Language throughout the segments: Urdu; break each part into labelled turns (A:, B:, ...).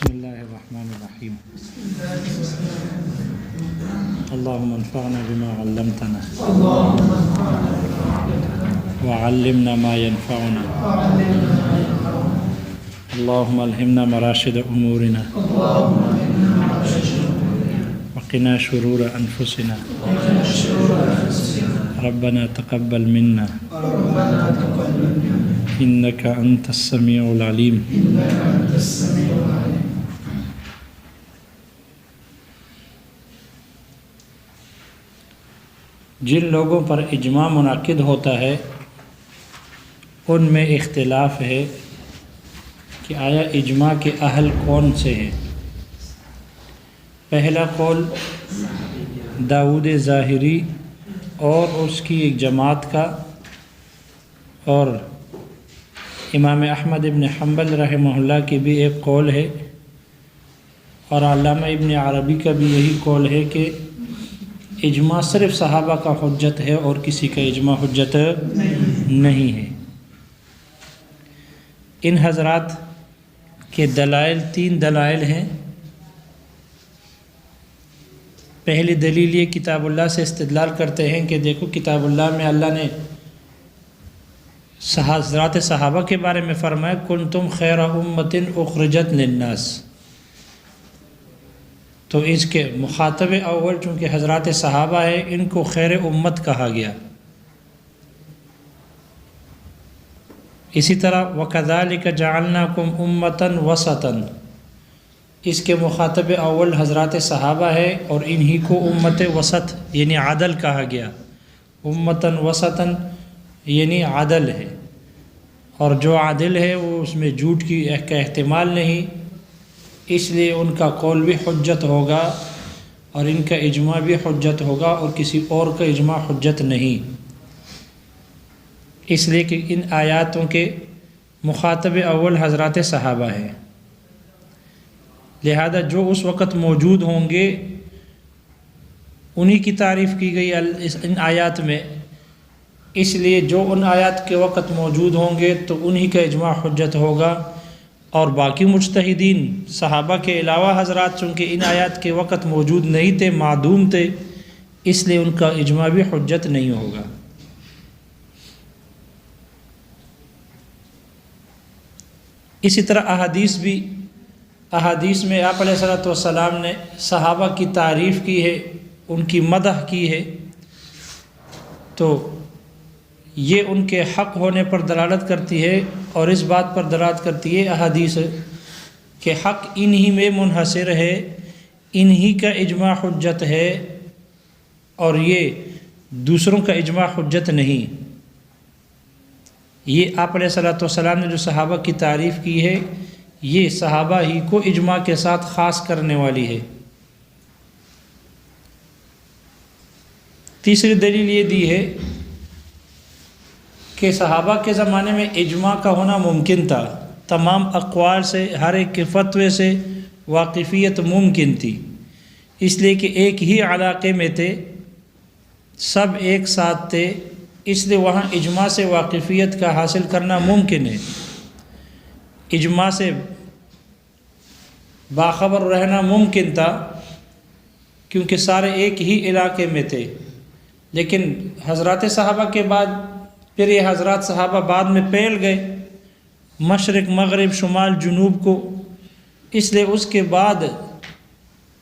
A: بسم اللہ الرحمن الرحیم اللہم انفعنا بما علمتنا وعلمنا ما ينفعنا اللہم الہمنا مراشد امورنا وقنا شرور انفسنا ربنا تقبل منا انک انت السمیع العلیم. جن لوگوں پر اجماع منعقد ہوتا ہے ان میں اختلاف ہے کہ آیا اجماع کے اہل کون سے ہیں. پہلا قول داؤد ظاہری اور اس کی ایک جماعت کا، اور امام احمد ابن حنبل رحمہ اللہ کی بھی ایک قول ہے، اور علامہ ابن عربی کا بھی یہی قول ہے کہ اجماع صرف صحابہ کا حجت ہے اور کسی کا اجماع حجت نہیں ہے. ان حضرات کے دلائل 3 دلائل ہیں. پہلی دلیل یہ کتاب اللہ سے استدلال کرتے ہیں کہ دیکھو کتاب اللہ میں اللہ نے حضرات صحابہ کے بارے میں فرمایا کنتم خیر امۃ اخرجت للناس، تو اس کے مخاطب اول چونکہ حضرات صحابہ ہے ان کو خیر امت کہا گیا. اسی طرح وَكَذَلِكَ جَعَلْنَاكُمْ أُمَّةً وَسَطًا، اس کے مخاطب اول حضرات صحابہ ہے اور انہی کو امت وسط یعنی عدل کہا گیا. امتاً وسطاً یعنی عدل ہے، اور جو عادل ہے وہ اس میں جھوٹ کی کا احتمال نہیں، اس لیے ان کا قول بھی حجت ہوگا اور ان کا اجماع بھی حجت ہوگا اور کسی اور کا اجماع حجت نہیں، اس لیے کہ ان آیاتوں کے مخاطب اول حضرات صحابہ ہیں. لہذا جو اس وقت موجود ہوں گے انہی کی تعریف کی گئی ان آیات میں، اس لیے جو ان آیات کے وقت موجود ہوں گے تو انہی کا اجماع حجت ہوگا، اور باقی مجتہدین صحابہ کے علاوہ حضرات چونکہ ان آیات کے وقت موجود نہیں تھے، معدوم تھے، اس لیے ان کا اجماع بھی حجت نہیں ہوگا. اسی طرح احادیث میں آپ علیہ الصلوۃ والسلام نے صحابہ کی تعریف کی ہے، ان کی مدح کی ہے، تو یہ ان کے حق ہونے پر دلالت کرتی ہے، اور اس بات پر دلالت کرتی ہے احادیث کہ حق انہی میں منحصر ہے، انہی کا اجماع حجت ہے، اور یہ دوسروں کا اجماع حجت نہیں. یہ آپ علیہ الصلوۃ والسلام نے جو صحابہ کی تعریف کی ہے یہ صحابہ ہی کو اجماع کے ساتھ خاص کرنے والی ہے. تیسری دلیل یہ دی ہے کہ صحابہ کے زمانے میں اجماع کا ہونا ممکن تھا، تمام اقوال سے ہر ایک کے فتوے سے واقفیت ممکن تھی، اس لیے کہ ایک ہی علاقے میں تھے، سب ایک ساتھ تھے، اس لیے وہاں اجماع سے واقفیت کا حاصل کرنا ممکن ہے، اجماع سے باخبر رہنا ممکن تھا کیونکہ سارے ایک ہی علاقے میں تھے. لیکن حضرات صحابہ کے بعد پھر یہ حضرات صحابہ بعد میں پھیل گئے مشرق مغرب شمال جنوب کو، اس لیے اس کے بعد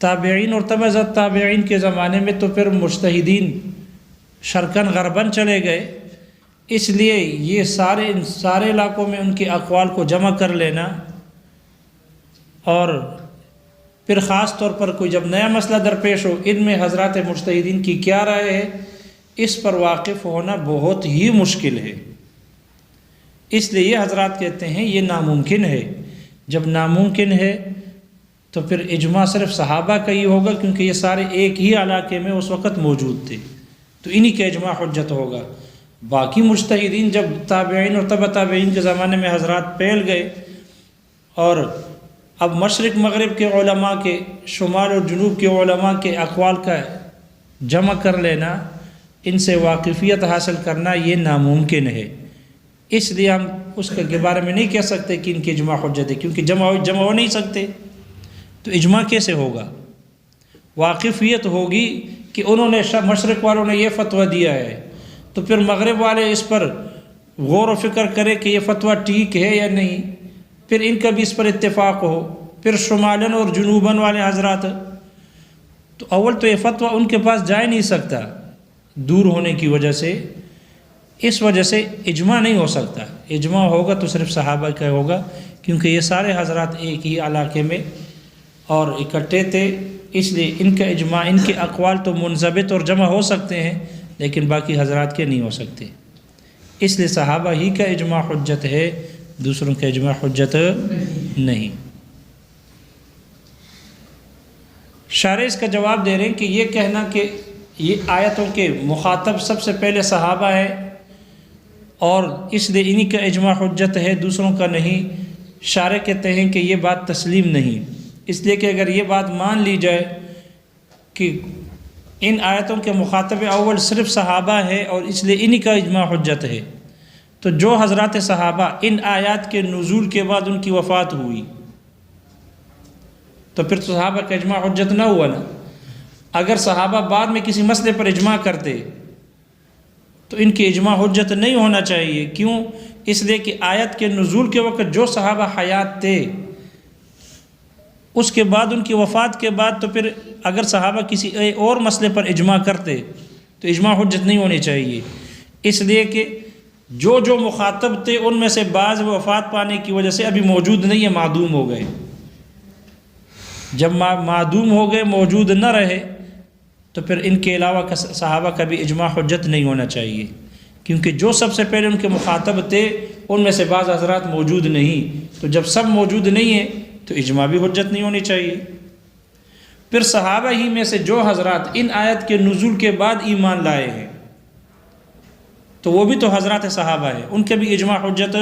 A: تابعین اور تبع تابعین کے زمانے میں تو پھر مجتہدین شرقاً غرباً چلے گئے، اس لیے یہ سارے علاقوں میں ان کے اقوال کو جمع کر لینا، اور پھر خاص طور پر کوئی جب نیا مسئلہ درپیش ہو ان میں حضرات مجتہدین کی کیا رائے ہے اس پر واقف ہونا بہت ہی مشکل ہے. اس لیے یہ حضرات کہتے ہیں یہ ناممکن ہے. جب ناممکن ہے تو پھر اجماع صرف صحابہ کا ہی ہوگا کیونکہ یہ سارے ایک ہی علاقے میں اس وقت موجود تھے، تو انہی کا اجماع حجت ہوگا. باقی مجتہدین جب تابعین اور تبع تابعین کے زمانے میں حضرات پھیل گئے اور اب مشرق مغرب کے علماء کے شمال اور جنوب کے علماء کے اقوال کا جمع کر لینا، ان سے واقفیت حاصل کرنا یہ ناممکن ہے. اس لیے ہم اس کے بارے میں نہیں کہہ سکتے کہ ان کی اجماع حجت ہے، کیونکہ جمع ہو نہیں سکتے. تو اجماع کیسے ہوگا؟ واقفیت ہوگی کہ انہوں نے مشرق والوں نے یہ فتویٰ دیا ہے تو پھر مغرب والے اس پر غور و فکر کرے کہ یہ فتویٰ ٹھیک ہے یا نہیں، پھر ان کا بھی اس پر اتفاق ہو، پھر شمالاً اور جنوباً والے حضرات، تو اول تو یہ فتویٰ ان کے پاس جا نہیں سکتا دور ہونے کی وجہ سے، اس وجہ سے اجماع نہیں ہو سکتا۔ اجماع ہوگا تو صرف صحابہ کا ہوگا، کیونکہ یہ سارے حضرات ایک ہی علاقے میں اور اکٹھے تھے، اس لیے ان کا اجماع، ان کے اقوال تو منضبط اور جمع ہو سکتے ہیں لیکن باقی حضرات کے نہیں ہو سکتے، اس لیے صحابہ ہی کا اجماع حجت ہے، دوسروں کا اجماع حجت نہیں۔ شارح اس کا جواب دے رہے ہیں کہ یہ کہنا کہ یہ آیتوں کے مخاطب سب سے پہلے صحابہ ہیں اور اس لیے انہی کا اجماع حجت ہے، دوسروں کا نہیں، شارح کہتے ہیں کہ یہ بات تسلیم نہیں، اس لیے کہ اگر یہ بات مان لی جائے کہ ان آیتوں کے مخاطب اول صرف صحابہ ہے اور اس لیے انہی کا اجماع حجت ہے، تو جو حضرات صحابہ ان آیات کے نزول کے بعد ان کی وفات ہوئی تو پھر تو صحابہ کا اجماع حجت نہ ہوا نا۔ اگر صحابہ بعد میں کسی مسئلے پر اجماع کرتے تو ان کی اجماع حجت نہیں ہونا چاہیے، کیوں؟ اس لیے کہ آیت کے نزول کے وقت جو صحابہ حیات تھے اس کے بعد ان کی وفات کے بعد تو پھر اگر صحابہ کسی اور مسئلے پر اجماع کرتے تو اجماع حجت نہیں ہونی چاہیے، اس لیے کہ جو مخاطب تھے ان میں سے بعض وفات پانے کی وجہ سے ابھی موجود نہیں ہے، معدوم ہو گئے، جب معدوم ہو گئے، موجود نہ رہے تو پھر ان کے علاوہ صحابہ کا بھی اجماع حجت نہیں ہونا چاہیے، کیونکہ جو سب سے پہلے ان کے مخاطب تھے ان میں سے بعض حضرات موجود نہیں، تو جب سب موجود نہیں ہیں تو اجماع بھی حجت نہیں ہونی چاہیے۔ پھر صحابہ ہی میں سے جو حضرات ان آیت کے نزول کے بعد ایمان لائے ہیں تو وہ بھی تو حضرات صحابہ ہیں، ان کے بھی اجماع حجت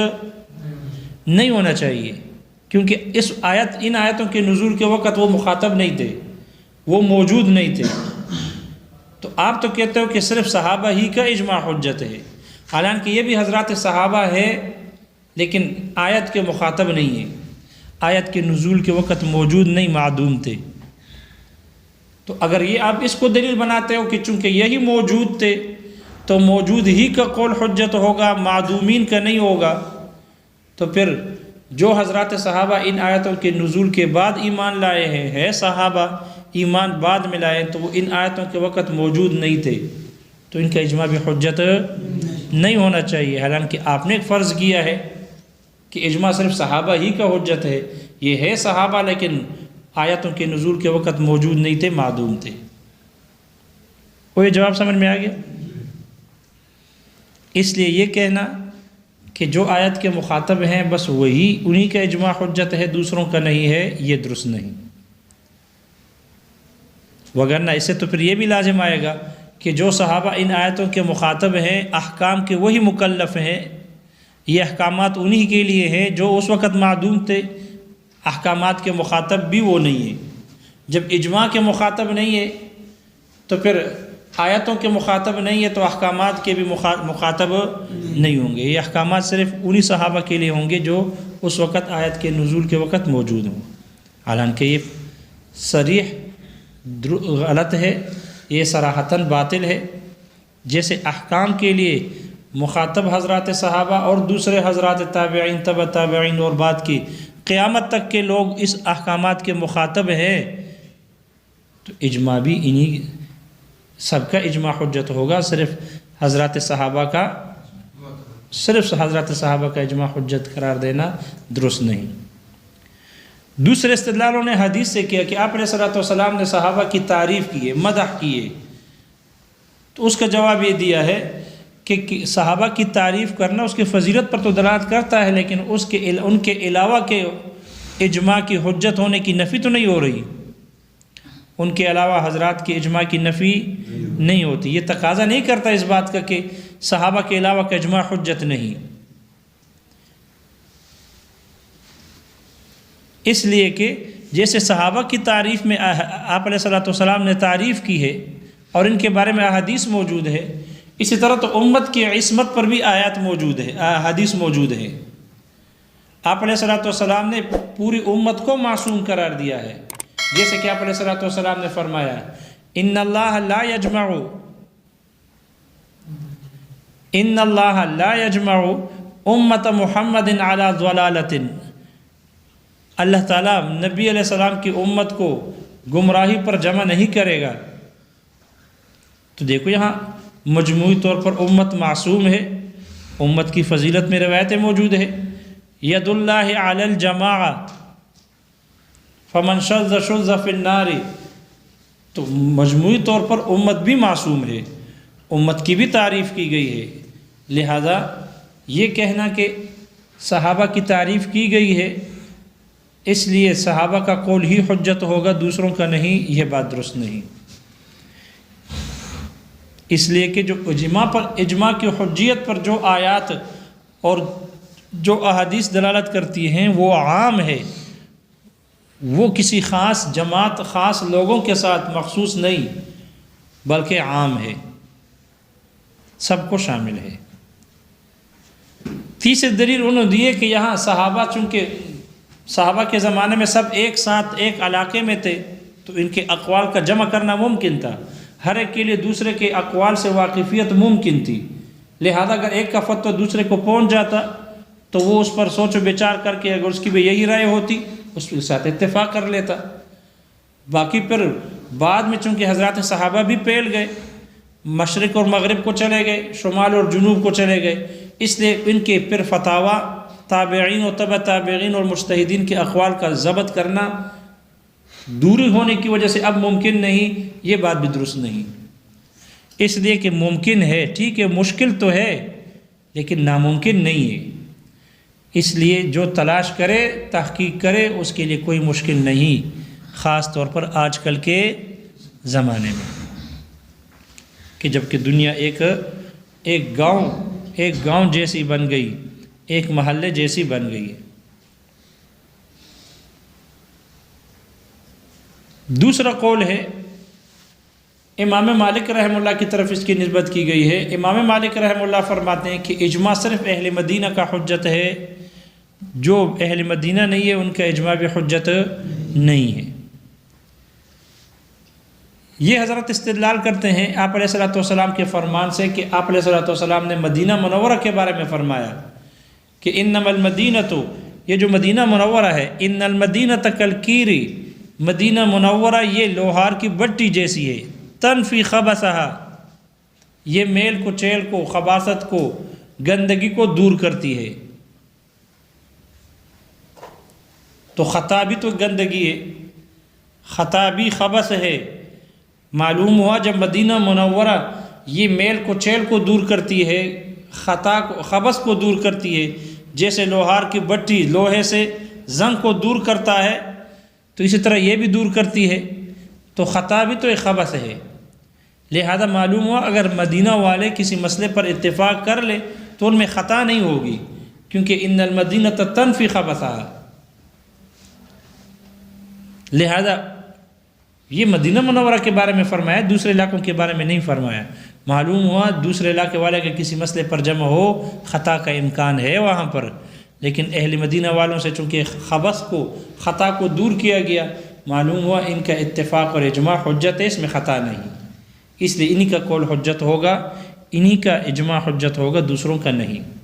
A: نہیں ہونا چاہیے، کیونکہ ان آیتوں کے نزول کے وقت وہ مخاطب نہیں تھے، وہ موجود نہیں تھے، تو آپ تو کہتے ہو کہ صرف صحابہ ہی کا اجماع حجت ہے، حالانکہ یہ بھی حضرات صحابہ ہے لیکن آیت کے مخاطب نہیں ہیں، آیت کے نزول کے وقت موجود نہیں، معدوم تھے۔ تو اگر یہ آپ اس کو دلیل بناتے ہو کہ چونکہ یہی موجود تھے تو موجود ہی کا قول حجت ہوگا، معدومین کا نہیں ہوگا، تو پھر جو حضرات صحابہ ان آیتوں کے نزول کے بعد ایمان لائے ہیں صحابہ، ایمان بعد میں لائے تو وہ ان آیتوں کے وقت موجود نہیں تھے، تو ان کا اجماع بھی حجت نہیں ہونا چاہیے، حالانکہ آپ نے ایک فرض کیا ہے کہ اجماع صرف صحابہ ہی کا حجت ہے، یہ ہے صحابہ لیکن آیتوں کے نزول کے وقت موجود نہیں تھے، معدوم تھے۔ وہ یہ جواب سمجھ میں آ گیا؟ اس لیے یہ کہنا کہ جو آیت کے مخاطب ہیں بس وہی انہی کا اجماع حجت ہے، دوسروں کا نہیں ہے، یہ درست نہیں، وگرنہ اس سے تو پھر یہ بھی لازم آئے گا کہ جو صحابہ ان آیتوں کے مخاطب ہیں احکام کے وہی مکلف ہیں، یہ احکامات انہی کے لیے ہیں جو اس وقت معدوم تھے، احکامات کے مخاطب بھی وہ نہیں ہیں۔ جب اجماع کے مخاطب نہیں ہے تو پھر آیتوں کے مخاطب نہیں ہے تو احکامات کے بھی مخاطب نہیں ہوں گے، یہ احکامات صرف انہی صحابہ کے لیے ہوں گے جو اس وقت آیت کے نزول کے وقت موجود ہوں، حالانکہ یہ صریح غلط ہے، یہ صراحتاً باطل ہے۔ جیسے احکام کے لیے مخاطب حضرات صحابہ اور دوسرے حضرات تابعین، تبع تابعین اور بعد کی قیامت تک کے لوگ اس احکامات کے مخاطب ہیں، تو اجماع بھی انہی سب کا اجماع حجت ہوگا، صرف حضرات صحابہ کا اجماع حجت قرار دینا درست نہیں۔ دوسرے استدلالوں نے حدیث سے کیا کہ آپ علیہ الصلوۃ والسلام نے صحابہ کی تعریف کی ہے، مدح کی ہے، تو اس کا جواب یہ دیا ہے کہ صحابہ کی تعریف کرنا اس کی فضیلت پر تو دلالت کرتا ہے، لیکن ان کے علاوہ کے اجماع کی حجت ہونے کی نفی تو نہیں ہو رہی، ان کے علاوہ حضرات کی اجماع کی نفی نہیں ہوتی، یہ تقاضا نہیں کرتا اس بات کا کہ صحابہ کے علاوہ کا اجماع حجت نہیں، اس لیے کہ جیسے صحابہ کی تعریف میں آپ علیہ الصلوۃ والسلام نے تعریف کی ہے اور ان کے بارے میں احادیث موجود ہے، اسی طرح تو امت کی عصمت پر بھی آیات موجود ہے، احادیث موجود ہے۔ آپ علیہ الصلوۃ والسلام نے پوری امت کو معصوم قرار دیا ہے، جیسے کہ آپ علیہ الصلوۃ والسلام نے فرمایا ان اللہ لا یجمع امت محمد علی ضلالۃ، اللہ تعالیٰ نبی علیہ السلام کی امت کو گمراہی پر جمع نہیں کرے گا۔ تو دیکھو یہاں مجموعی طور پر امت معصوم ہے، امت کی فضیلت میں روایتیں موجود ہے، ید اللہ علی الجماع فمن شذ شذ فی النار، تو مجموعی طور پر امت بھی معصوم ہے، امت کی بھی تعریف کی گئی ہے، لہذا یہ کہنا کہ صحابہ کی تعریف کی گئی ہے اس لیے صحابہ کا قول ہی حجت ہوگا دوسروں کا نہیں، یہ بات درست نہیں، اس لیے کہ جو اجماع کی حجیت پر جو آیات اور جو احادیث دلالت کرتی ہیں وہ عام ہے، وہ کسی خاص جماعت خاص لوگوں کے ساتھ مخصوص نہیں بلکہ عام ہے، سب کو شامل ہے۔ تیسری دلیل انہوں نے دی ہے کہ یہاں صحابہ چونکہ صحابہ کے زمانے میں سب ایک ساتھ ایک علاقے میں تھے تو ان کے اقوال کا جمع کرنا ممکن تھا، ہر ایک کے لیے دوسرے کے اقوال سے واقفیت ممکن تھی، لہذا اگر ایک کا فتویٰ دوسرے کو پہنچ جاتا تو وہ اس پر سوچ و بچار کر کے اگر اس کی بھی یہی رائے ہوتی اس کے ساتھ اتفاق کر لیتا۔ باقی پھر بعد میں چونکہ حضرات صحابہ بھی پھیل گئے، مشرق اور مغرب کو چلے گئے، شمال اور جنوب کو چلے گئے، اس لیے ان کے پھر فتاویٰ تابعین و تبع تابعین اور مجتہدین کے اقوال کا ضبط کرنا دوری ہونے کی وجہ سے اب ممکن نہیں، یہ بات بھی درست نہیں، اس لیے کہ ممکن ہے، ٹھیک ہے مشکل تو ہے لیکن ناممکن نہیں ہے، اس لیے جو تلاش کرے تحقیق کرے اس کے لیے کوئی مشکل نہیں، خاص طور پر آج کل کے زمانے میں کہ جب کہ دنیا ایک گاؤں جیسی بن گئی، ایک محلے جیسی بن گئی ہے۔ دوسرا قول ہے امام مالک رحمہ اللہ کی طرف اس کی نسبت کی گئی ہے، امام مالک رحمہ اللہ فرماتے ہیں کہ اجماع صرف اہل مدینہ کا حجت ہے، جو اہل مدینہ نہیں ہے ان کا اجماع بھی حجت نہیں ہے۔ یہ حضرت استدلال کرتے ہیں آپ علیہ الصلوۃ والسلام کے فرمان سے کہ آپ علیہ الصلوۃ والسلام نے مدینہ منورہ کے بارے میں فرمایا کہ انما المدینۃ، یہ جو مدینہ منورہ ہے، ان المدینۃ کالکیری، مدینہ منورہ یہ لوہار کی بٹی جیسی ہے، تنفی خبثھا، یہ میل کچیل کو، خباثت کو، گندگی کو دور کرتی ہے۔ تو خطا بھی تو گندگی ہے، خطا بھی خبث ہے، معلوم ہوا جب مدینہ منورہ یہ میل کچیل کو دور کرتی ہے، خطا کو خبث کو دور کرتی ہے، جیسے لوہار کی بٹی لوہے سے زنگ کو دور کرتا ہے تو اسی طرح یہ بھی دور کرتی ہے، تو خطا بھی تو ایک خبث ہے، لہذا معلوم ہوا اگر مدینہ والے کسی مسئلے پر اتفاق کر لے تو ان میں خطا نہیں ہوگی، کیونکہ ان المدینۃ تنفی خبثھا، لہذا یہ مدینہ منورہ کے بارے میں فرمایا، دوسرے علاقوں کے بارے میں نہیں فرمایا۔ معلوم ہوا دوسرے علاقے والے کے کسی مسئلے پر جمع ہو خطا کا امکان ہے وہاں پر، لیکن اہل مدینہ والوں سے چونکہ خبث کو خطا کو دور کیا گیا، معلوم ہوا ان کا اتفاق اور اجماع حجت ہے، اس میں خطا نہیں، اس لیے انہی کا قول حجت ہوگا، انہی کا اجماع حجت ہوگا، دوسروں کا نہیں۔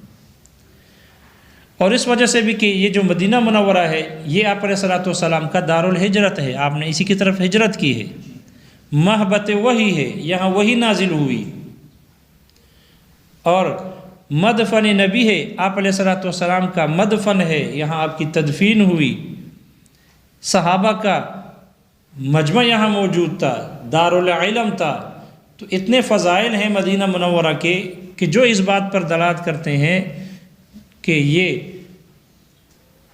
A: اور اس وجہ سے بھی کہ یہ جو مدینہ منورہ ہے یہ آپ علیہ الصلوۃ والسلام کا دارالہجرت ہے، آپ نے اسی کی طرف ہجرت کی ہے، مہبت وحی ہے، یہاں وحی نازل ہوئی، اور مدفن نبی ہے، آپ علیہ الصلوۃ والسلام کا مدفن ہے، یہاں آپ کی تدفین ہوئی، صحابہ کا مجمع یہاں موجود تھا، دارالعلم تھا، تو اتنے فضائل ہیں مدینہ منورہ کے کہ جو اس بات پر دلالت کرتے ہیں کہ یہ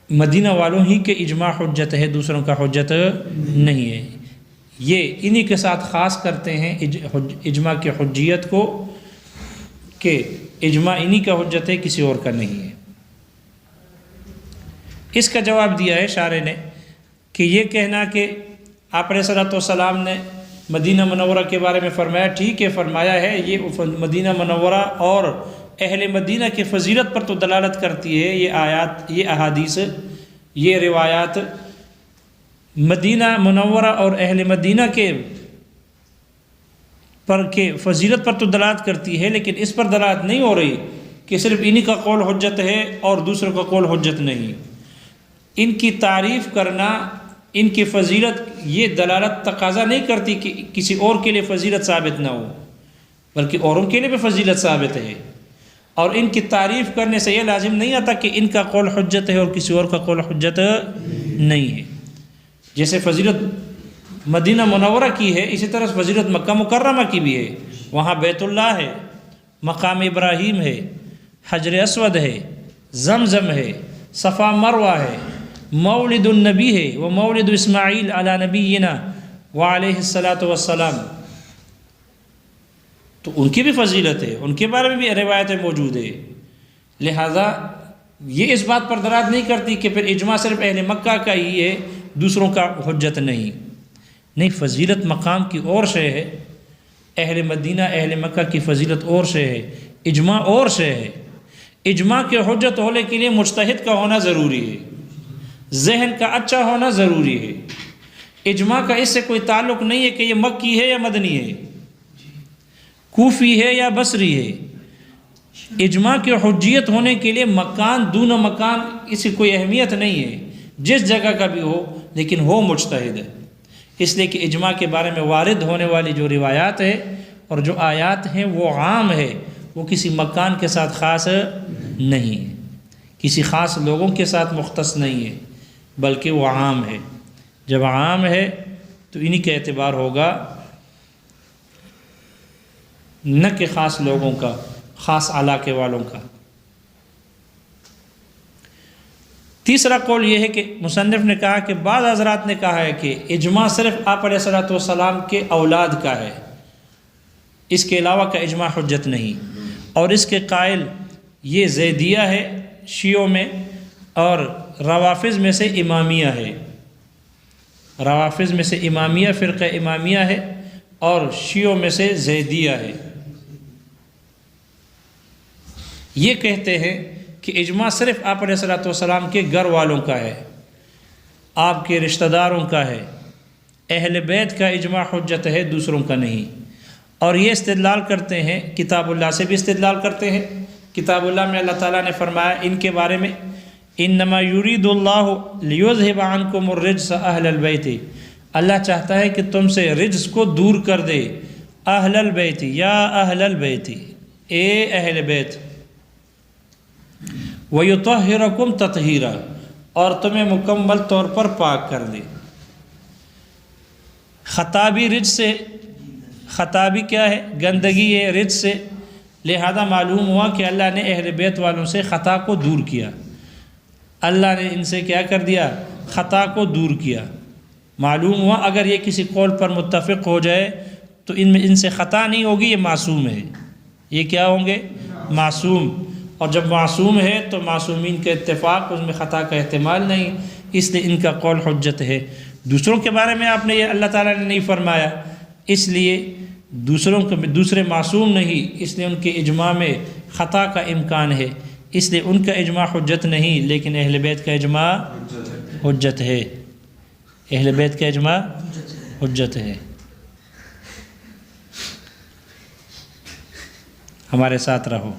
A: مدینہ والوں ہی کے اجماع حجت ہے، دوسروں کا حجت نہیں ہے، یہ انہی کے ساتھ خاص کرتے ہیں اجماع کی حجیت کو کہ اجماع انہی کا حجت ہے، کسی اور کا نہیں ہے۔ اس کا جواب دیا ہے شارح نے کہ یہ کہنا کہ آپ علیہ الصلوۃ والسلام نے مدینہ منورہ کے بارے میں فرمایا، ٹھیک ہے فرمایا ہے، یہ مدینہ منورہ اور اہل مدینہ کی فضیلت پر تو دلالت کرتی ہے، یہ آیات، یہ احادیث، یہ روایات مدینہ منورہ اور اہل مدینہ کے فضیلت پر تو دلالت کرتی ہے، لیکن اس پر دلالت نہیں ہو رہی کہ صرف انہی کا قول حجت ہے اور دوسروں کا قول حجت نہیں۔ ان کی تعریف کرنا، ان کی فضیلت، یہ دلالت تقاضا نہیں کرتی کہ کسی اور کے لیے فضیلت ثابت نہ ہو، بلکہ اوروں کے لیے بھی فضیلت ثابت ہے، اور ان کی تعریف کرنے سے یہ لازم نہیں آتا کہ ان کا قول حجت ہے اور کسی اور کا قول حجت نہیں ہے۔ جیسے فضیلت مدینہ منورہ کی ہے، اسی طرح فضیلت مکہ مکرمہ کی بھی ہے۔ وہاں بیت اللہ ہے، مقام ابراہیم ہے، حجر اسود ہے، زمزم ہے، صفا مروہ ہے، مولد النبی ہے، وہ مولد اسماعیل علی نبینا وعلیہ الصلاۃ والسلام، تو ان کی بھی فضیلت ہے، ان کے بارے میں بھی روایتیں موجود ہے۔ لہذا یہ اس بات پر دلالت نہیں کرتی کہ پھر اجماع صرف اہل مکہ کا ہی ہے، دوسروں کا حجت نہیں۔ فضیلت مقام کی اور شے ہے، اہل مدینہ اہل مکہ کی فضیلت اور شے ہے، اجماع اور شے ہے۔ اجماع کے حجت ہونے کے لیے مجتہد کا ہونا ضروری ہے، ذہن کا اچھا ہونا ضروری ہے۔ اجماع کا اس سے کوئی تعلق نہیں ہے کہ یہ مکی ہے یا مدنی ہے، کوفی ہے یا بصری ہے۔ اجماع کی حجیت ہونے کے لیے مکان دون مکان اس کی کوئی اہمیت نہیں ہے، جس جگہ کا بھی ہو، لیکن ہو مجتہد ہے۔ اس لیے کہ اجماع کے بارے میں وارد ہونے والی جو روایات ہے اور جو آیات ہیں وہ عام ہے، وہ کسی مکان کے ساتھ خاص نہیں ہے، کسی خاص لوگوں کے ساتھ مختص نہیں ہے، بلکہ وہ عام ہے۔ جب عام ہے تو انہی کا اعتبار ہوگا، نہ کہ خاص لوگوں کا، خاص علاقے والوں کا۔ تیسرا قول یہ ہے کہ مصنف نے کہا کہ بعض حضرات نے کہا ہے کہ اجماع صرف آپ علیہ الصلوۃ والسلام کے اولاد کا ہے، اس کے علاوہ کا اجماع حجت نہیں، اور اس کے قائل یہ زیدیہ ہے شیعوں میں، اور روافظ میں سے امامیہ ہے، روافظ میں سے امامیہ فرقہ امامیہ ہے، اور شیعوں میں سے زیدیہ ہے۔ یہ کہتے ہیں کہ اجماع صرف آپ علیہ الصلوۃ والسلام کے گھر والوں کا ہے، آپ کے رشتہ داروں کا ہے، اہل بیت کا اجماع حجت ہے، دوسروں کا نہیں۔ اور یہ استدلال کرتے ہیں، کتاب اللہ سے بھی استدلال کرتے ہیں۔ کتاب اللہ میں اللہ تعالیٰ نے فرمایا ان کے بارے میں، انما یرید اللہ لیذھب عنکم الرجس اہل البیت، اللہ چاہتا ہے کہ تم سے رجس کو دور کر دے، اہل البیت، یا اہل البیت، اے اہل بیت، وَيُطَهِّرَكُمْ تَطْهِيرًا، اور تمہیں مکمل طور پر پاک کر دے۔ خطابی رجس سے، خطابی کیا ہے؟ گندگی ہے رجس سے، لہذا معلوم ہوا کہ اللہ نے اہل بیت والوں سے خطا کو دور کیا، اللہ نے ان سے کیا کر دیا؟ خطا کو دور کیا۔ معلوم ہوا اگر یہ کسی قول پر متفق ہو جائے تو ان سے خطا نہیں ہوگی، یہ معصوم ہے، یہ کیا ہوں گے؟ معصوم۔ اور جب معصوم ہے تو معصومین کے اتفاق، اس میں خطا کا احتمال نہیں، اس لیے ان کا قول حجت ہے۔ دوسروں کے بارے میں آپ نے یہ اللہ تعالیٰ نے نہیں فرمایا، اس لیے دوسرے معصوم نہیں، اس لیے ان کے اجماع میں خطا کا امکان ہے، اس لیے ان کا اجماع حجت نہیں، لیکن اہل بیت کا اجماع حجت ہے، اہل بیت کا اجماع حجت ہے۔ ہمارے ساتھ رہو۔